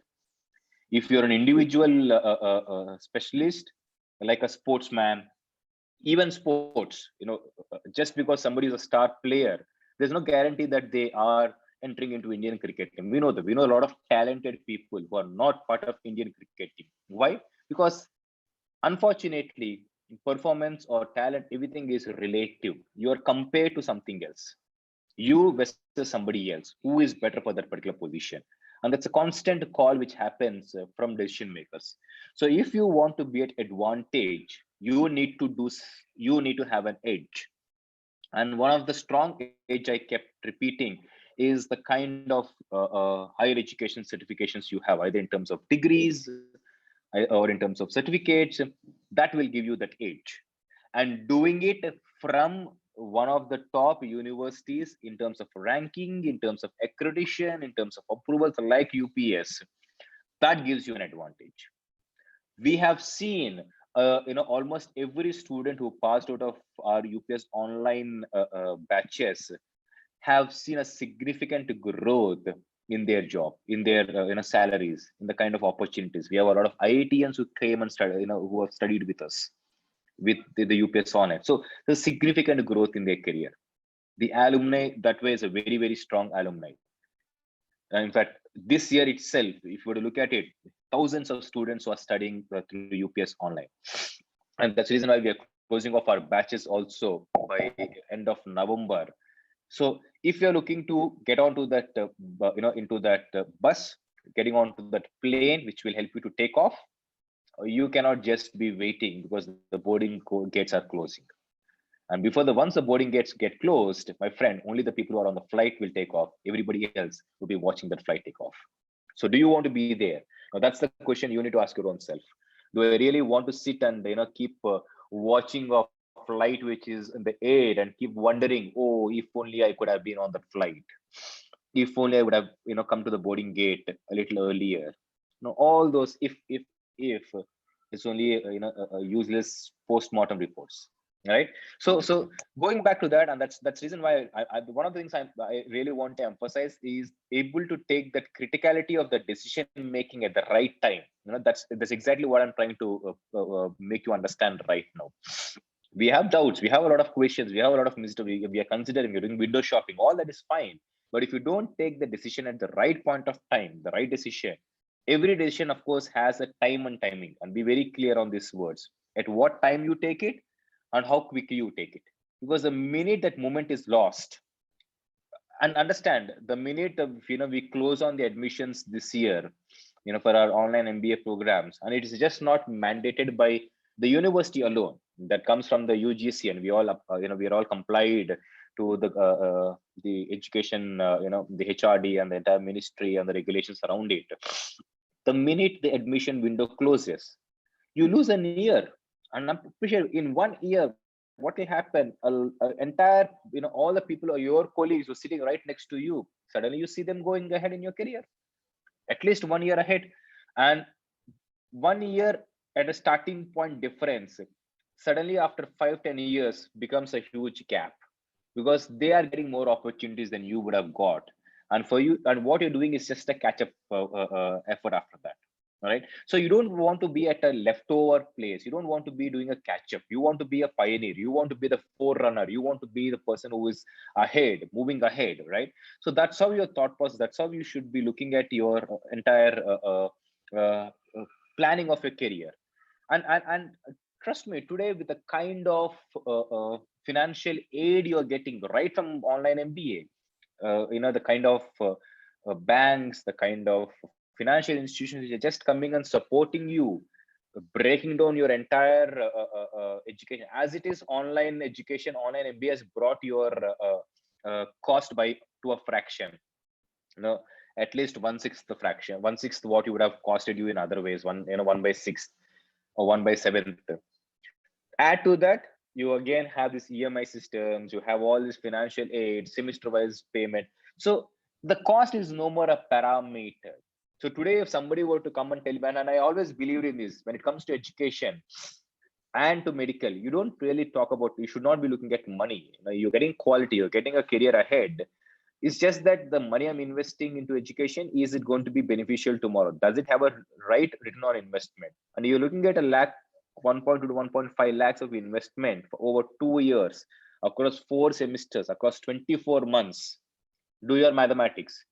If you're an individual specialist, like a sportsman, even sports, just because somebody is a star player, there's no guarantee that they are entering into Indian cricket team. We know that. We know a lot of talented people who are not part of Indian cricket team. Why? Because unfortunately, performance or talent, everything is relative. You are compared to something else. You versus somebody else. Who is better for that particular position? And that's a constant call which happens from decision makers. So if you want to be at advantage, you need to have an edge. And one of the strong edge I kept repeating is the kind of higher education certifications you have, either in terms of degrees or in terms of certificates. That will give you that edge. And doing it from one of the top universities in terms of ranking, in terms of accreditation, in terms of approvals like UPS, that gives you an advantage. We have seen almost every student who passed out of our UPS online batches have seen a significant growth in their job, in their salaries, in the kind of opportunities. We have a lot of IITians who came and studied, who have studied with us with the UPS on it. So there's significant growth in their career. The alumni that way is a very, very strong alumni. In fact, this year itself, if you were to look at it, thousands of students who are studying through UPS online. And that's the reason why we are closing off our batches also by end of November. So if you're looking to get onto that, into that bus, getting onto that plane, which will help you to take off, you cannot just be waiting because the boarding gates are closing. And before once the boarding gates get closed, my friend, only the people who are on the flight will take off. Everybody else will be watching that flight take off. So do you want to be there? Now that's the question you need to ask your own self. Do I really want to sit and keep watching a flight which is in the air and keep wondering, oh, if only I could have been on that flight, if only I would have come to the boarding gate a little earlier. All those if it's only useless post-mortem reports, right? So going back to that, and that's reason why one of the things I really want to emphasize is able to take that criticality of the decision making at the right time. That's exactly what I'm trying to make you understand right now. We have doubts, we have a lot of questions, we have a lot of mystery, we are considering, we're doing window shopping, all that is fine. But if you don't take the decision at the right point of time, the right decision, every decision of course has a time and timing, and be very clear on these words, at what time you take it and how quickly you take it. Because the minute that moment is lost, and understand, the minute we close on the admissions this year, for our online MBA programs, and it is just not mandated by the university alone, that comes from the UGC, and we all we are all complied to the education, the HRD and the entire ministry and the regulations around it. The minute the admission window closes, you lose a year. And I'm pretty sure in 1 year, what will happen? Entire, all the people or your colleagues who are sitting right next to you, suddenly you see them going ahead in your career, at least 1 year ahead. And 1 year at a starting point difference, suddenly after 5-10 years becomes a huge gap, because they are getting more opportunities than you would have got. And for you, and what you're doing is just a catch up effort after that. All right. So you don't want to be at a leftover place. You don't want to be doing a catch up. You want to be a pioneer. You want to be the forerunner. You want to be the person who is ahead, moving ahead. Right. So that's how your thought process, that's how you should be looking at your entire planning of your career. And trust me, today with the kind of financial aid you're getting right from online MBA, the kind of banks, the kind of financial institutions which are just coming and supporting you, breaking down your entire education. As it is, online education, online MBA has brought your cost by to a fraction. At least 1/6 the fraction, 1/6 what you would have costed you in other ways, 1/6 or 1/7. Add to that, you again have this EMI systems, you have all this financial aid, semester wise payment. So the cost is no more a parameter. So today, if somebody were to come and tell me, and I always believed in this, when it comes to education and to medical, you don't really talk about, you should not be looking at money. You're getting quality, you're getting a career ahead. It's just that the money I'm investing into education, is it going to be beneficial tomorrow? Does it have a right return on investment? And you're looking at a lakh, 1.2 to 1.5 lakhs of investment for over 2 years across 4 semesters, across 24 months. Do your mathematics,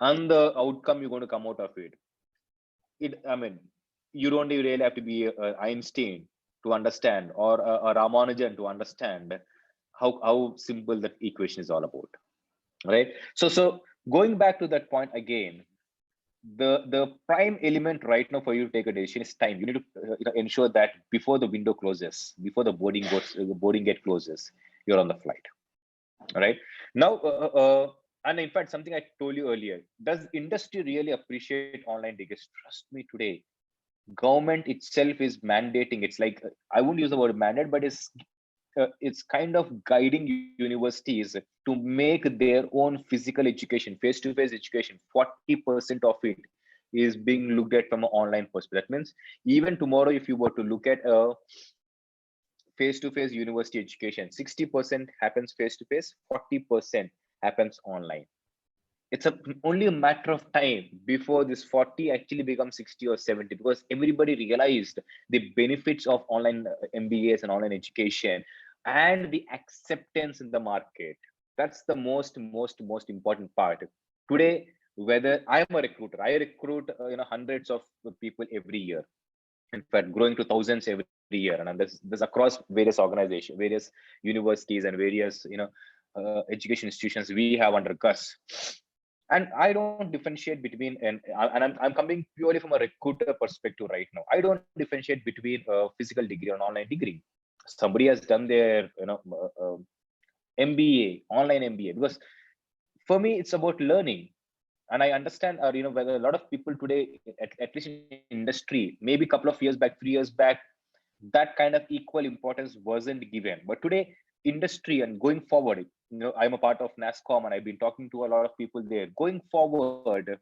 and the outcome you're going to come out of it. I mean, you don't really have to be Einstein to understand, or a Ramanujan to understand how simple that equation is all about. Right. So going back to that point again, the prime element right now for you to take a decision is time. You need to ensure that before the window closes, before the boarding gate closes, you're on the flight. All right. Now, and in fact, something I told you earlier, does industry really appreciate online degrees? Trust me, today, government itself is mandating. It's like, I wouldn't use the word mandate, but it's kind of guiding universities to make their own physical education, face-to-face education. 40% of it is being looked at from an online perspective. That means even tomorrow, if you were to look at a face-to-face university education, 60% happens face-to-face, 40% happens online. It's only a matter of time before this 40 actually becomes 60 or 70, because everybody realized the benefits of online MBAs and online education and the acceptance in the market. That's the most important part. Today, whether I'm a recruiter, I recruit hundreds of people every year. In fact, growing to thousands every year, and this across various organizations, various universities, and various education institutions we have under GUS. And I don't differentiate between, I'm coming purely from a recruiter perspective right now. I don't differentiate between a physical degree or an online degree. Somebody has done their MBA, online MBA, because for me it's about learning. And I understand, whether a lot of people today, at least in industry, maybe a couple of years back, 3 years back, that kind of equal importance wasn't given. But today, industry and going forward, I'm a part of NASCOM, and I've been talking to a lot of people there. Going forward,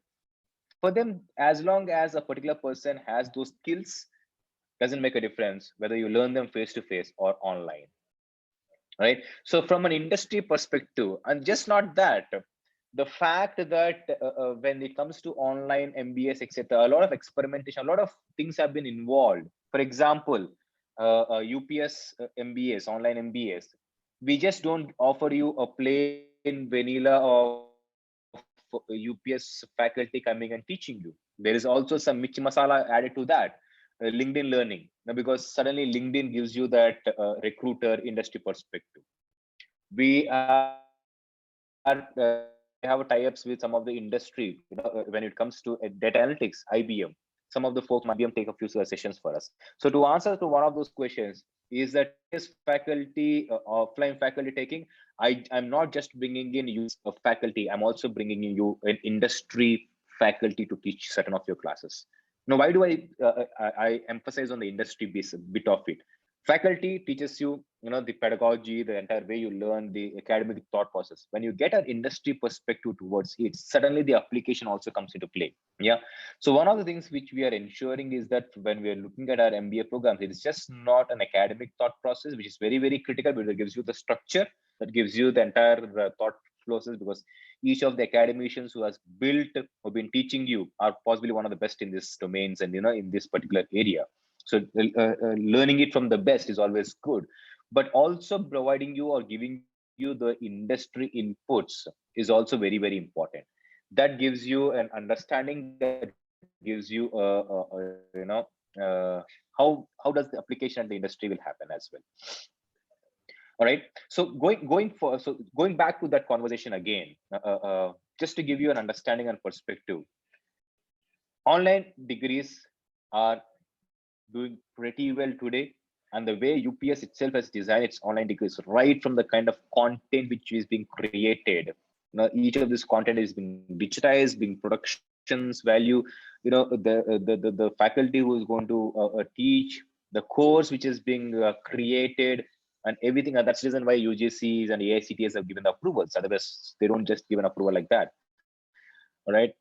for them, as long as a particular person has those skills, doesn't make a difference whether you learn them face to face or online, right? So from an industry perspective, and just not that, the fact that when it comes to online MBS, etc., a lot of experimentation, a lot of things have been involved. For example, UPS MBS, online MBS, we just don't offer you a plain vanilla of UPS faculty coming and teaching you. There is also some michi masala added to that. LinkedIn learning, because suddenly LinkedIn gives you that recruiter industry perspective. We are we have tie-ups with some of the industry, when it comes to data analytics, IBM. Some of the folks from IBM take a few sessions for us. So to answer to one of those questions, is that UPS faculty, offline faculty taking, I'm not just bringing in you a faculty, I'm also bringing in you an industry faculty to teach certain of your classes. Now, why do I emphasize on the industry bit of it? Faculty teaches you, the pedagogy, the entire way you learn, the academic thought process. When you get an industry perspective towards it, suddenly the application also comes into play. Yeah. So one of the things which we are ensuring is that when we are looking at our MBA programs, it is just not an academic thought process, which is very, very critical, but it gives you the structure, that gives you the entire thought process, because each of the academicians who has built or been teaching you are possibly one of the best in this domains and in this particular area. So learning it from the best is always good, but also providing you or giving you the industry inputs is also very, very important. That gives you an understanding, that gives you how does the application at the industry will happen as well. All right. So going back to that conversation again, just to give you an understanding and perspective, online degrees are doing pretty well today. And the way UPS itself has designed its online degrees, right from the kind of content which is being created, each of this content is being digitized, being productions value, the faculty who is going to teach the course which is being created, and everything. And that's the reason why UGCs and AICTS have given the approvals. Otherwise, they don't just give an approval like that. All right.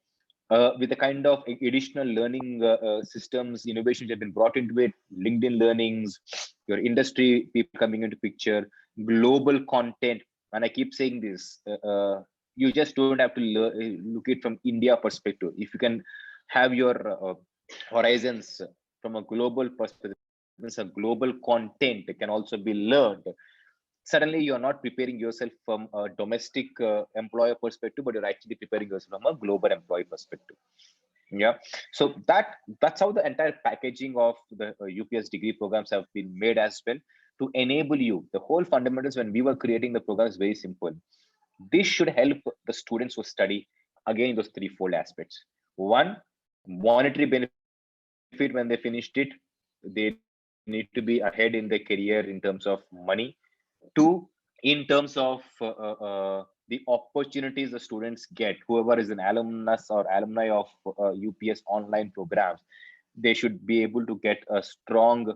With the kind of additional learning systems, innovations have been brought into it, LinkedIn learnings, your industry people coming into picture, global content. And I keep saying this, you just don't have to look it from India perspective. If you can have your horizons from a global perspective, a global content can also be learned. Suddenly you're not preparing yourself from a domestic employer perspective, but you're actually preparing yourself from a global employee perspective. Yeah. So that's how the entire packaging of the UPS degree programs have been made as well, to enable you. The whole fundamentals when we were creating the program is very simple. This should help the students who study, again, those threefold aspects. One, monetary benefit when they finished it. They need to be ahead in their career in terms of money. Two, in terms of the opportunities the students get, whoever is an alumnus or alumni of UPS online programs, they should be able to get a strong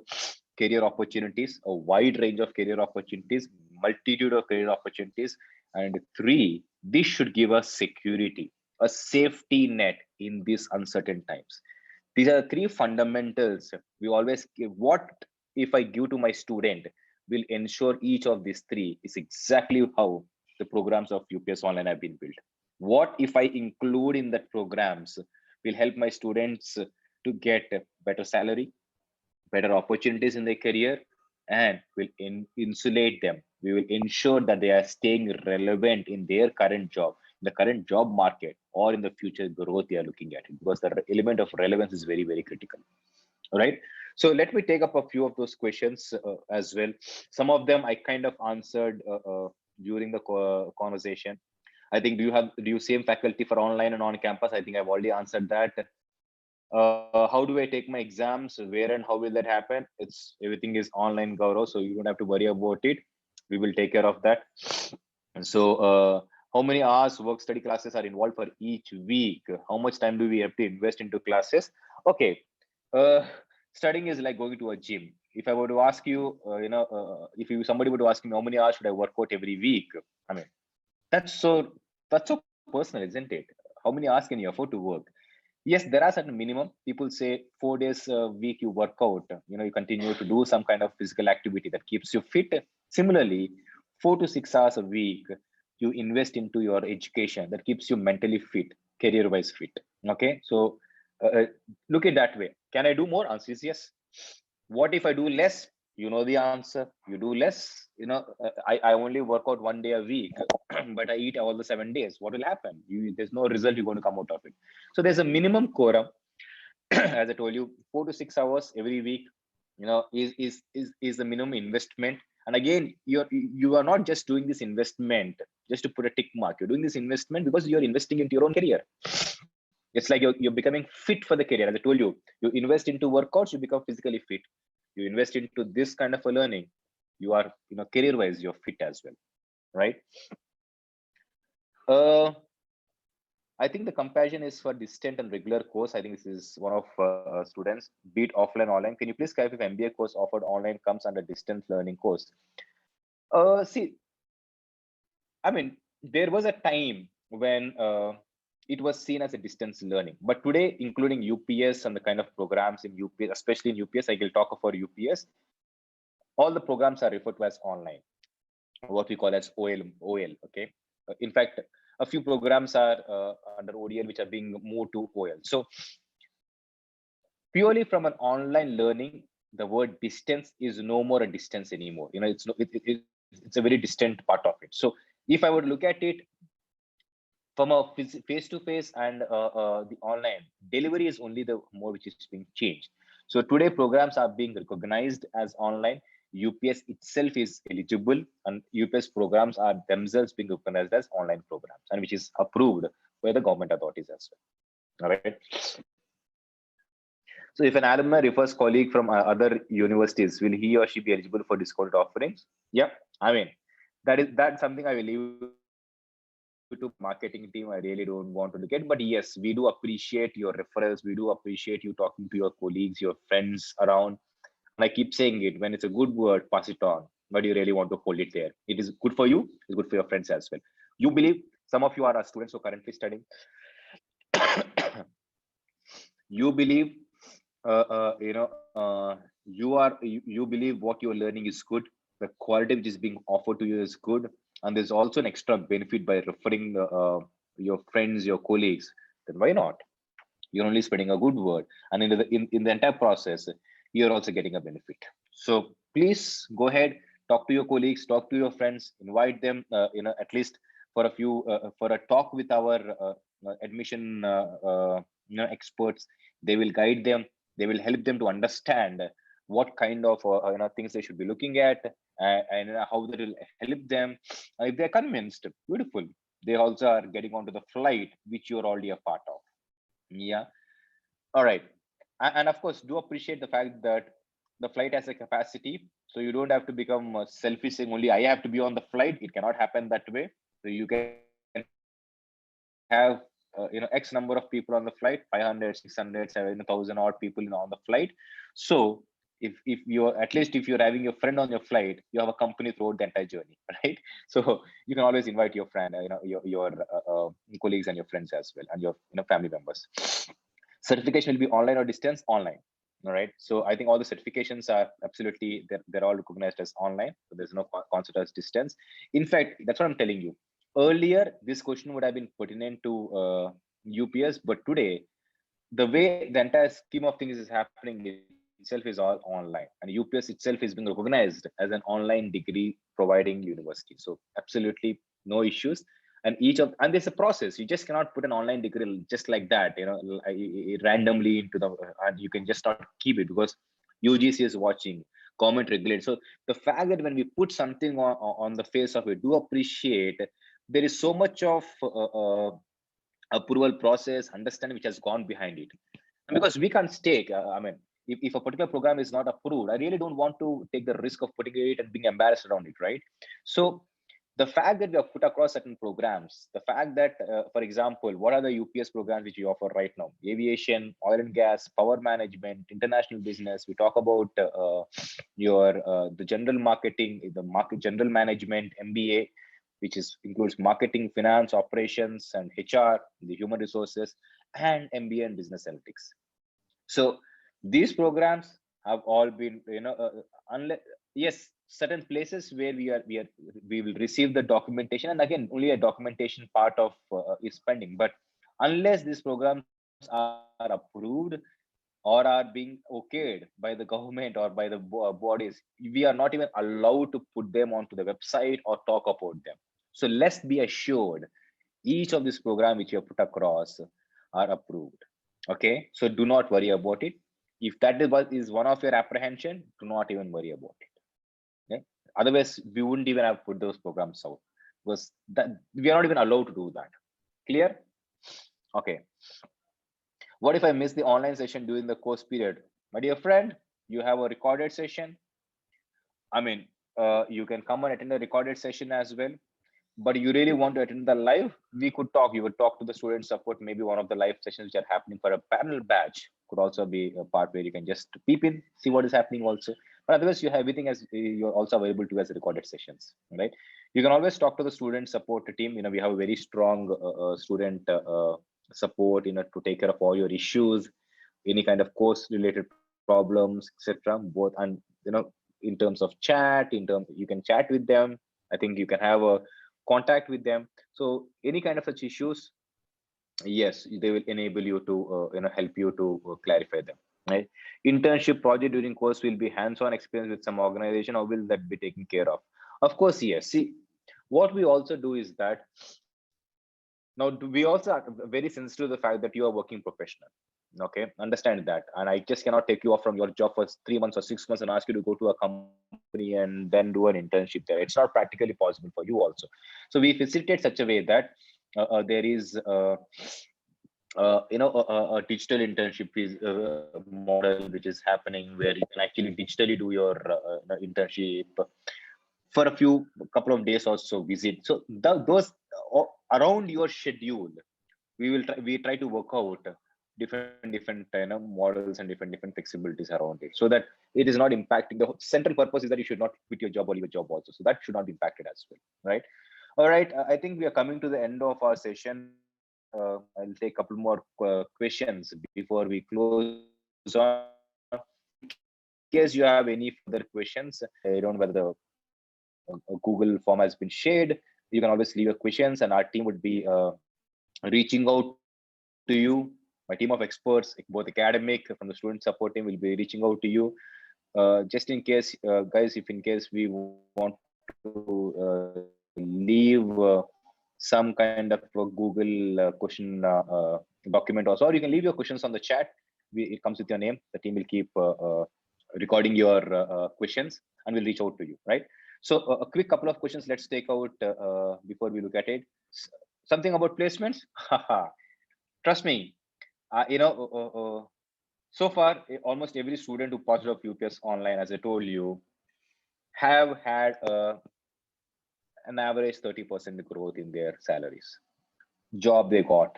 career opportunities, a wide range of career opportunities, multitude of career opportunities. And three, this should give us security, a safety net in these uncertain times. These are the three fundamentals we always give. What if I give to my student will ensure each of these three is exactly how the programs of UPS Online have been built. What if I include in that programs will help my students to get better salary, better opportunities in their career, and will insulate them. We will ensure that they are staying relevant in their current job. the current job market or in the future growth they are looking at it, because the element of relevance is very, very critical. All right. So let me take up a few of those questions as well. Some of them I kind of answered during the conversation. I think, do you same faculty for online and on campus? I think I've already answered that. How do I take my exams? Where and how will that happen? It's everything is online, Gaurav, so you don't have to worry about it. We will take care of that. So, how many hours work study classes are involved for each week? How much time do we have to invest into classes? Okay, studying is like going to a gym. If I were to ask you, if somebody were to ask me how many hours should I work out every week, I mean, that's so personal, isn't it? How many hours can you afford to work? Yes, there are certain minimum. People say 4 days a week you work out. You continue to do some kind of physical activity that keeps you fit. Similarly, 4 to 6 hours a week you invest into your education that keeps you mentally fit, career-wise fit. Okay, so look at that way. Can I do more? Answer is yes. What if I do less? You know the answer. You do less. I only work out 1 day a week, but I eat all the 7 days. What will happen? There's no result you're going to come out of it. So there's a minimum quorum. As I told you, 4 to 6 hours every week, is the minimum investment. And again, you are not just doing this investment just to put a tick mark. You're doing this investment because you're investing into your own career. It's like you're becoming fit for the career. As I told you, you invest into workouts, you become physically fit. You invest into this kind of a learning, you are, career-wise, you're fit as well, right? I think the comparison is for distant and regular course. I think this is one of students, be it offline, online. Can you please clarify if MBA course offered online comes under distance learning course? See, I mean, there was a time when it was seen as a distance learning, but today, including UPS and the kind of programs in UPS, especially in UPS, I will talk for UPS, all the programs are referred to as online, what we call as OL. Okay. In fact, a few programs are under ODL, which are being moved to OL. So purely from an online learning, the word distance is no more a distance anymore. It's a very distant part of it. So if I would look at it from a face-to-face and the online, delivery is only the more which is being changed. So today programs are being recognized as online. UPS itself is eligible, and UPS programs are themselves being recognized as online programs, and which is approved by the government authorities as well. All right. So if an alumni refers colleague from other universities, will he or she be eligible for discount offerings? Yeah, I mean, that's something I will leave to marketing team. I really don't want to look at, but yes, we do appreciate your referrals. We do appreciate you talking to your colleagues, your friends around. And I keep saying it, when it's a good word, pass it on. But you really want to hold it there. It is good for you. It's good for your friends as well. You believe, some of you are students who are currently studying. You believe, you believe what you're learning is good. The quality which is being offered to you is good. And there's also an extra benefit by referring your friends, your colleagues. Then why not? You're only spreading a good word. And in the entire process, you're also getting a benefit. So please go ahead, talk to your colleagues, talk to your friends, invite them, at least for a few, for a talk with our admission experts. They will guide them. They will help them to understand what kind of things they should be looking at, and how that will help them. If they're convinced, beautiful. They also are getting onto the flight, which you're already a part of. Yeah. All right. And of course, do appreciate the fact that the flight has a capacity. So you don't have to become selfish saying only I have to be on the flight. It cannot happen that way. So you can have X number of people on the flight, 500, 600, 7,000 odd people on the flight. So if you're, at least if you're having your friend on your flight, you have a company throughout the entire journey, right? So you can always invite your friend, your colleagues and your friends as well, and your family members. Certification will be online or distance? Online. All right. So I think all the certifications are absolutely, they're all recognized as online. So there's no concept as distance. In fact, that's what I'm telling you. Earlier, this question would have been pertinent to UPS, but today, the way the entire scheme of things is happening itself is all online, and UPS itself is being recognized as an online degree providing university. So absolutely no issues. And there's a process. You just cannot put an online degree just like that, randomly into the, and you can just not keep it, because UGC is watching, government regulates. So the fact that when we put something on the face of it, do appreciate there is so much of approval process, understanding which has gone behind it. And because we can't stake, if a particular program is not approved, I really don't want to take the risk of putting it and being embarrassed around it, right? So the fact that we have put across certain programs, the fact that, for example, what are the UPS programs which we offer right now? Aviation, oil and gas, power management, international business. We talk about the general marketing, the market general management, MBA, which includes marketing, finance, operations, and HR, the human resources, and MBA and business analytics. So these programs have all been, unless, yes, certain places where we will receive the documentation, and again, only a documentation part of is pending. But unless these programs are approved or are being okayed by the government or by the bodies, we are not even allowed to put them onto the website or talk about them. So let's be assured, each of these programs which you have put across are approved. Okay, so do not worry about it. If that is one of your apprehension, do not even worry about it. Okay? Otherwise, we wouldn't even have put those programs out, because that we are not even allowed to do that. Clear? Okay. What if I miss the online session during the course period? My dear friend, you have a recorded session. You can come and attend a recorded session as well. But you really want to attend the live, we could talk. You would talk to the student support. Maybe one of the live sessions which are happening for a panel batch could also be a part where you can just peep in, see what is happening also. But otherwise, you have everything as you're also available to as recorded sessions, right? You can always talk to the student support team. We have a very strong student support, to take care of all your issues, any kind of course related problems, etc. Both, and in terms of chat, you can chat with them. I think you can have a contact with them. So any kind of such issues, yes, they will enable you to help you to clarify them, right? Internship project during course will be hands-on experience with some organization, or will that be taken care of course, yes. See, what we also do is that now we also are very sensitive to the fact that you are working professional. Okay, understand that. And I just cannot take you off from your job for 3 months or 6 months and ask you to go to a company and then do an internship there. It's not practically possible for you also. So we facilitate such a way that there is a digital internship model which is happening, where you can actually digitally do your internship for a couple of days or so visit. So those around your schedule, we try to work out different models and different flexibilities around it, so that it is not impacting. The central purpose is that you should not quit your job or leave your job also, so that should not be impacted as well, right? All right, I think we are coming to the end of our session. I'll take a couple more questions before we close on. In case you have any further questions, I don't know whether the Google form has been shared. You can always leave your questions, and our team would be reaching out to you. My team of experts, both academic from the student support team, will be reaching out to you. Just in case, guys, if in case we want to leave some kind of a Google question document also, or you can leave your questions on the chat. It comes with your name. The team will keep recording your questions and will reach out to you, right? So a quick couple of questions let's take out before we look at it. Something about placements. Trust me, so far almost every student who passed off UPS online, as I told you, have had an average 30% growth in their salaries. Job they got,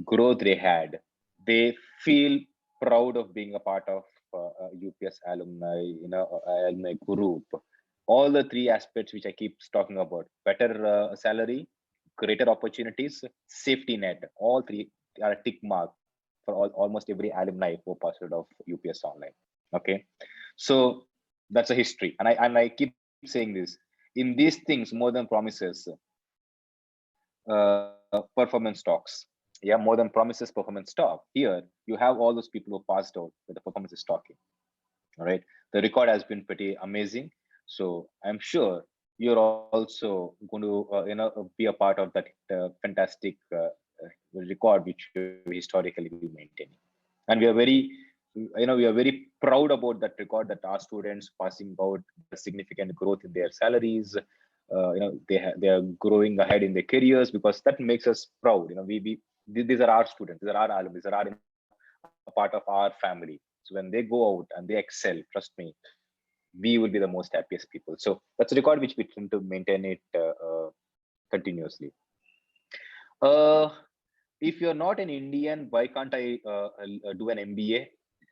growth they had. They feel proud of being a part of UPS alumni, alumni group. All the three aspects which I keep talking about: better salary, greater opportunities, safety net. All three are a tick mark for almost every alumni who passed out of UPS online. Okay, so that's a history, and I keep saying this. In these things, more than promises, performance talks. Yeah, more than promises, performance talk. Here, you have all those people who passed out, but the performance is talking. All right, the record has been pretty amazing. So I'm sure you're also going to be a part of that fantastic record which we historically be maintaining. And we are very we are very proud about that record, that our students passing out the significant growth in their salaries. They are growing ahead in their careers, because that makes us proud. These are our students, these are our alumni, these are our, a part of our family. So when they go out and they excel, trust me, we will be the most happiest people. So that's a record which we tend to maintain it continuously. Uh, if you're not an Indian, why can't I do an MBA?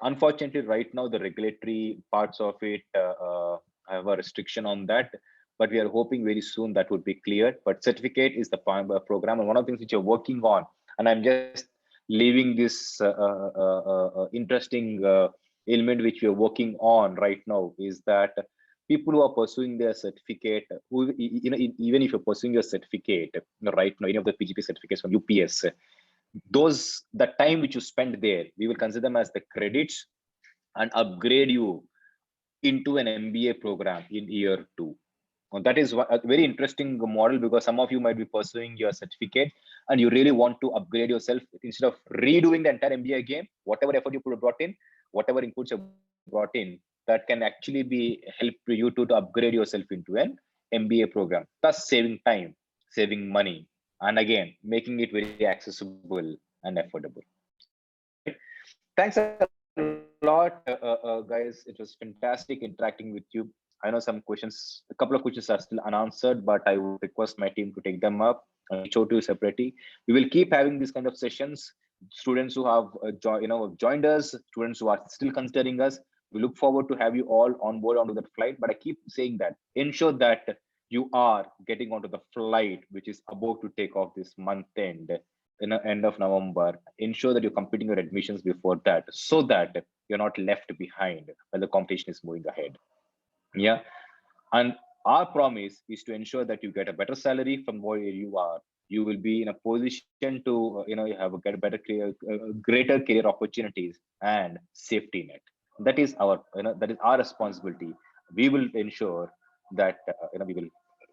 Unfortunately, right now the regulatory parts of it have a restriction on that, but we are hoping very soon that would be cleared. But certificate is the program, and one of the things which you're working on, and I'm just leaving this interesting element which we are working on right now, is that people who are pursuing their certificate, who even if you're pursuing your certificate right now, any of the PGP certificates from UPS, those the time which you spend there, we will consider them as the credits and upgrade you into an MBA program in year 2. And that is a very interesting model, because some of you might be pursuing your certificate and you really want to upgrade yourself. Instead of redoing the entire MBA again, whatever effort you could have brought in, whatever inputs you brought in, that can actually be help you to upgrade yourself into an MBA program, thus saving time, saving money, and again making it very accessible and affordable. Right? Thanks a lot, guys. It was fantastic interacting with you. I know some questions, a couple of questions are still unanswered, but I would request my team to take them up and reach out to you separately. We will keep having these kind of sessions. Students who have joined us, students who are still considering us, we look forward to have you all on board onto that flight. But I keep saying that ensure that you are getting onto the flight which is about to take off this month end, in the end of November. Ensure that you're completing your admissions before that, so that you're not left behind while the competition is moving ahead. Yeah. And our promise is to ensure that you get a better salary from where you are. You will be in a position to, you have a get better career, greater career opportunities and safety net. That is our, that is our responsibility. We will ensure that,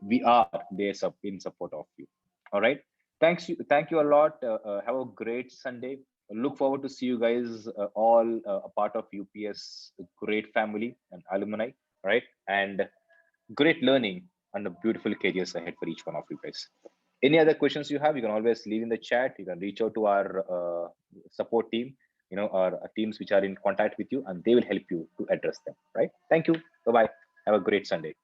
we are there in support of you. All right. Thank you a lot. Have a great Sunday. Look forward to see you guys all a part of UPS great family and alumni. Right. And great learning and a beautiful careers ahead for each one of you guys. Any other questions you have, you can always leave in the chat. You can reach out to our support team, our teams which are in contact with you, and they will help you to address them. Right. Thank you. Bye bye. Have a great Sunday.